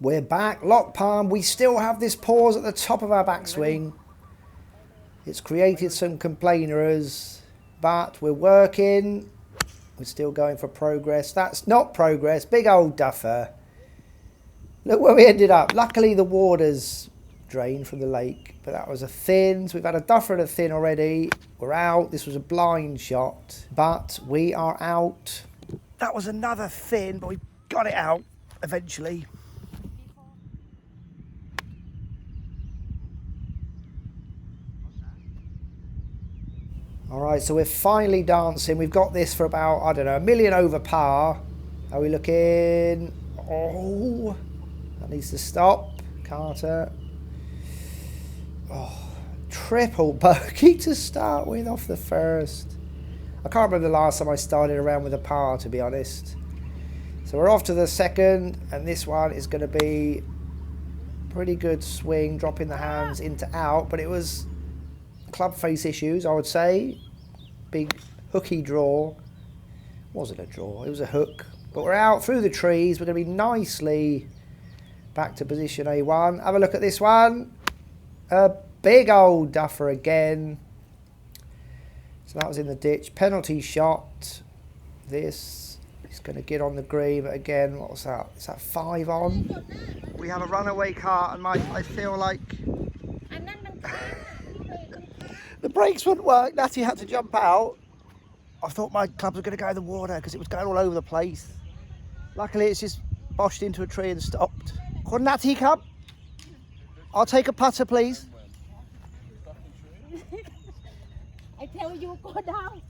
We're back, lock palm. We still have this pause at the top of our backswing. It's created some complainers, but we're working. We're still going for progress. That's not progress. Big old duffer. Look where we ended up. Luckily the water's drained from the lake, but that was a thin. So we've had a duffer and a thin already. We're out. This was a blind shot, but we are out. That was another thin, but we got it out eventually. All right, so we're finally dancing. We've got this for about, I don't know, 1 million over par. Are we looking? Oh, that needs to stop. Carter. Oh, triple bogey to start with off the first. I can't remember the last time I started around with a par, to be honest. So we're off to the second, and this one is going to be pretty good swing, dropping the hands into out, but it was club face issues, I would say. Big hooky draw. Wasn't a draw, it was a hook. But we're out through the trees. We're going to be nicely back to position A1. Have a look at this one. A big old duffer again. So that was in the ditch. Penalty shot. This is going to get on the green. But again, what was that? Is that 5 on? We have a runaway car, and I feel like the brakes wouldn't work. Natty had to jump out. I thought my clubs were going to go in the water because it was going all over the place. Luckily, it's just boshed into a tree and stopped. Could Natty come? I'll take a putter, please. I tell you, go down.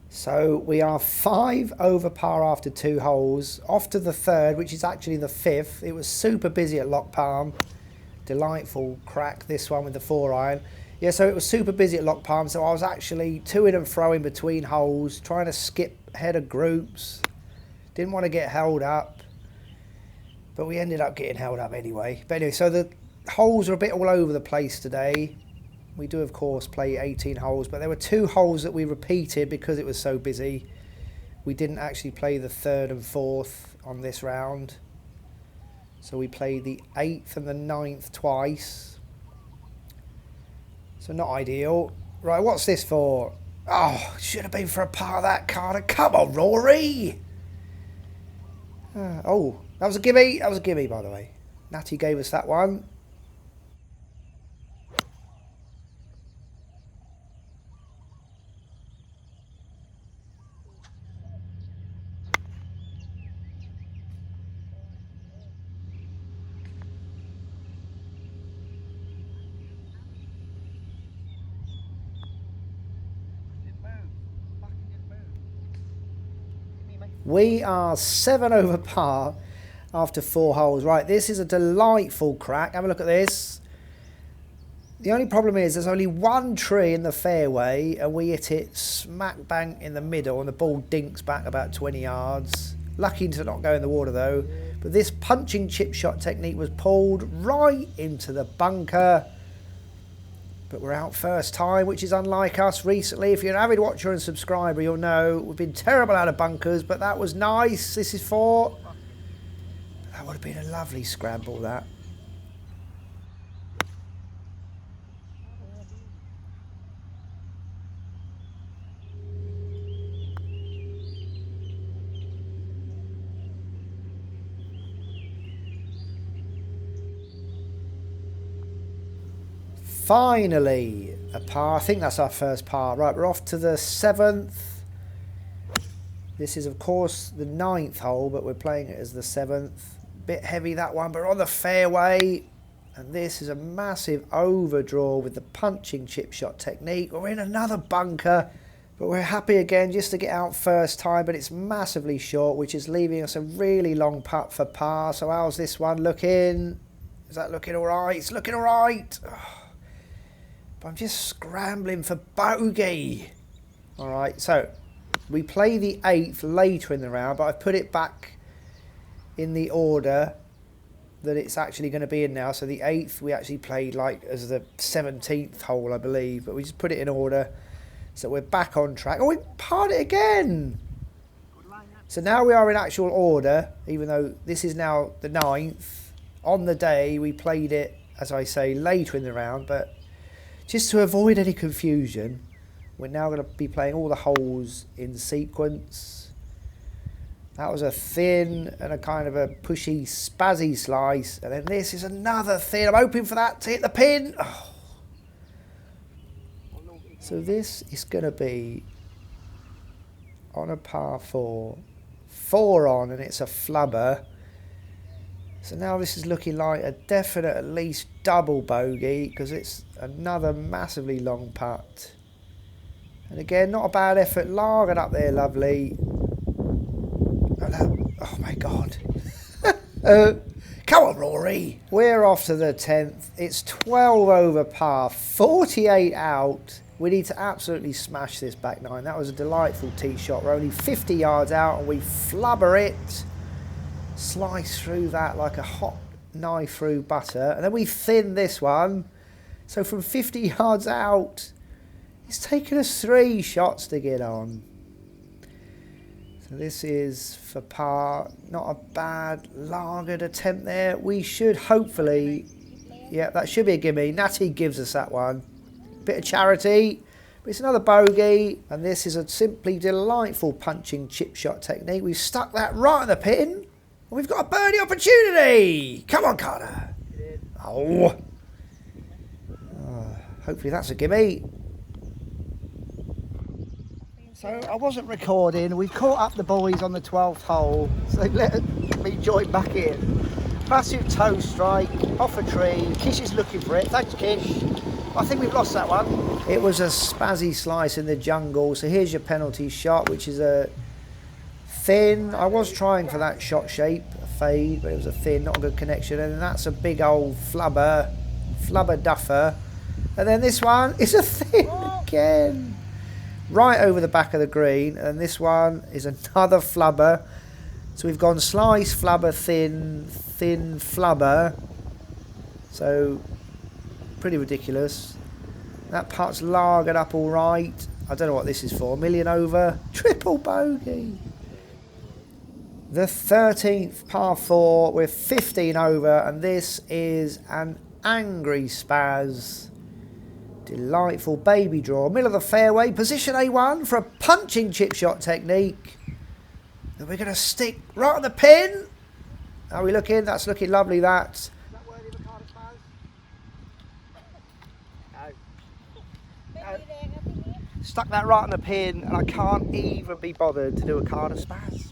So we are 5 over par after 2 holes. Off to the third, which is actually the 5th. It was super busy at Lock Palm. Delightful crack, this one with the 4-iron. Yeah, so it was super busy at Lock Palm, so I was actually to-ing and fro-ing between holes, trying to skip ahead of groups. Didn't want to get held up, but we ended up getting held up anyway. But anyway, so the holes are a bit all over the place today. We do, of course, play 18 holes, but there were 2 holes that we repeated because it was so busy. We didn't actually play the 3rd and 4th on this round. So we played the 8th and the 9th twice. So not ideal. Right, what's this for? Oh, should have been for a par, that Carter. Come on, Rory! Oh, that was a gimme. That was a gimme, by the way. Natty gave us that one. We are 7 over par after 4 holes. Right, this is a delightful crack. Have a look at this. The only problem is there's only one tree in the fairway and we hit it smack bang in the middle and the ball dinks back about 20 yards. Lucky to not go in the water though. But this punching chip shot technique was pulled right into the bunker. But we're out first time, which is unlike us recently. If you're an avid watcher and subscriber, you'll know we've been terrible out of bunkers, but that was nice. This is 4. That would have been a lovely scramble, that. Finally, a par. I think that's our first par. Right, we're off to the 7th. This is, of course, the 9th hole, but we're playing it as the 7th. Bit heavy, that one, but we're on the fairway. And this is a massive overdraw with the punching chip shot technique. We're in another bunker, but we're happy again just to get out first time, but it's massively short, which is leaving us a really long putt for par. So how's this one looking? Is that looking all right? It's looking all right. Oh. I'm just scrambling for bogey. All right, so we play the 8th later in the round, but I've put it back in the order that it's actually going to be in now. So the 8th we actually played like as the 17th hole, I believe, but we just put it in order. So we're back on track. Oh, we parred it again. So now we are in actual order, even though this is now the 9th. On the day we played it, as I say, later in the round, but just to avoid any confusion, we're now going to be playing all the holes in sequence. That was a thin and a kind of a pushy, spazzy slice. And then this is another thin. I'm hoping for that to hit the pin. Oh. So this is going to be on a par 4. 4 on, and it's a flubber. So now this is looking like a definite at least double bogey, because it's another massively long putt. And again, not a bad effort. Larging up there, lovely. Oh my God. Come on, Rory. We're off to the 10th. It's 12 over par, 48 out. We need to absolutely smash this back 9. That was a delightful tee shot. We're only 50 yards out and we flubber it. Slice through that like a hot knife through butter. And then we thin this one. So from 50 yards out, it's taken us 3 shots to get on. So this is for par, not a bad lagered attempt there. We should hopefully, yeah, that should be a gimme. Natty gives us that one. Bit of charity, but it's another bogey. And this is a simply delightful punching chip shot technique. We've stuck that right in the pin. And we've got a birdie opportunity. Come on, Carter. Oh. Hopefully that's a gimme. So I wasn't recording. We caught up the boys on the 12th hole, so they let me join back in. Massive toe strike off a tree. Kish is looking for it. Thanks, Kish. I think we've lost that one. It was a spazzy slice in the jungle. So here's your penalty shot, which is a thin. I was trying for that shot shape, a fade, but it was a thin, not a good connection. And then that's a big old flubber duffer. And then this one is a thin again. Right over the back of the green, and this one is another flubber. So we've gone slice, flubber, thin, thin, flubber. So pretty ridiculous. That putt's lagered up all right. I don't know what this is for. 1,000,000 over, triple bogey. The 13th par 4, we're 15 over, and this is an angry spaz. Delightful baby draw, middle of the fairway, position A1 for a punching chip shot technique. And we're going to stick right on the pin. How are we looking? That's looking lovely, that. Is that worthy of a card of spaz? No. Stuck that right on the pin, and I can't even be bothered to do a card of spaz.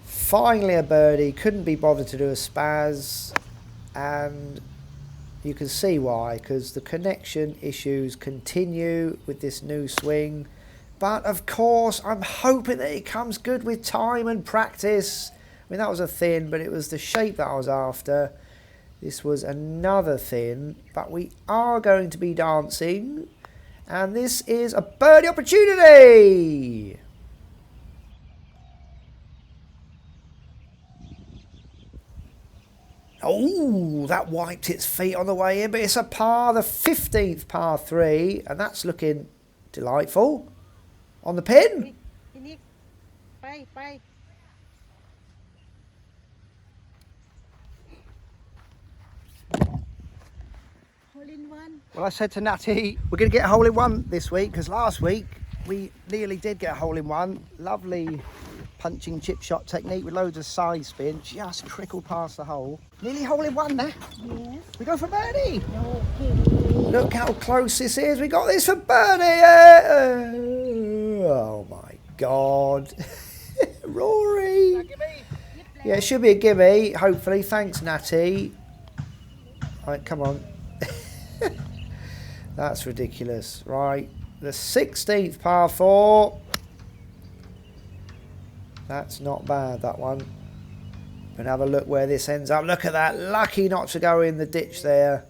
Finally a birdie, couldn't be bothered to do a spaz, and you can see why, because the connection issues continue with this new swing. But of course I'm hoping that it comes good with time and practice. I mean, that was a thin, but it was the shape that I was after. This was another thin, but we are going to be dancing, and this is a birdie opportunity. Oh, that wiped its feet on the way in, but it's a par, the 15th par 3, and that's looking delightful. On the pin. Hole in one. Well, I said to Natty, we're going to get a hole in one this week, because last week we nearly did get a hole in one. Lovely punching chip shot technique with loads of side spin, just trickled past the hole. Nearly hole in one there. Yes. We go for birdie. Okay. Look how close this is. We got this for birdie. Oh my God. Rory. Yeah, it should be a gimme, hopefully. Thanks, Natty. Right, come on. That's ridiculous. Right, the 16th par 4. That's not bad, that one. And have a look where this ends up. Look at that. Lucky not to go in the ditch there.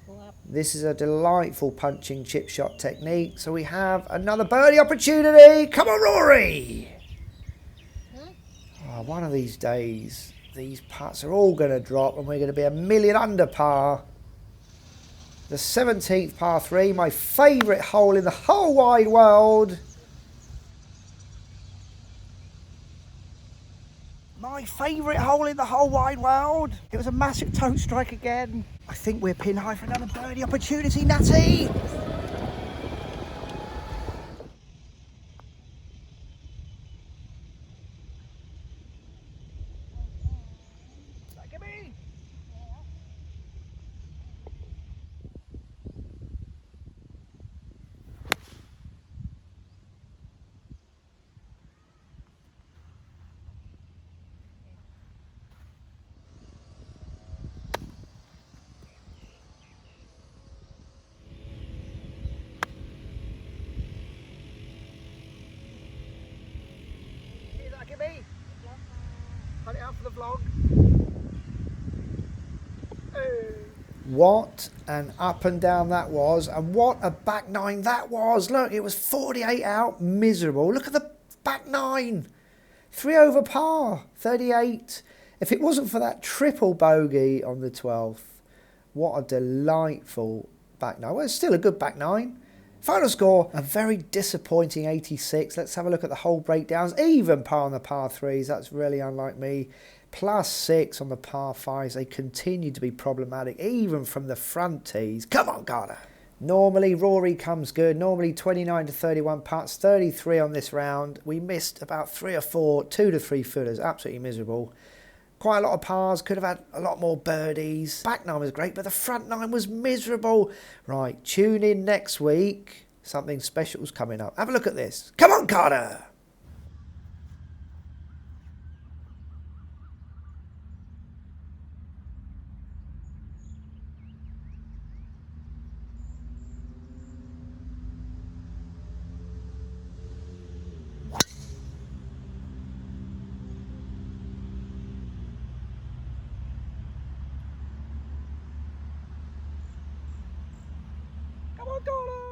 Go up. This is a delightful punching chip shot technique. So we have another birdie opportunity. Come on, Rory. Huh? Oh, one of these days, these putts are all going to drop and we're going to be a million under par. The 17th par 3, my favourite hole in the whole wide world. My favourite hole in the whole wide world. It was a massive toe strike again. I think we're pin high for another birdie opportunity, Natty. Me. Cut it out for the vlog. What an up and down that was, and what a back nine that was. Look, it was 48 out, miserable. Look at the back nine. 3 over par, 38. If it wasn't for that triple bogey on the 12th, what a delightful back nine. Well, it's still a good back nine. Final score, a very disappointing 86. Let's have a look at the whole breakdowns. Even par on the par 3s, that's really unlike me. +6 on the par 5s. They continue to be problematic, even from the front tees. Come on, Carter. Normally, Rory comes good. Normally, 29 to 31 putts, 33 on this round. We missed about 3 or 4, 2 to 3 footers. Absolutely miserable. Quite a lot of pars, could have had a lot more birdies. Back nine was great, but the front nine was miserable. Right, tune in next week. Something special's coming up. Have a look at this. Come on, Carter! Come on, Carter!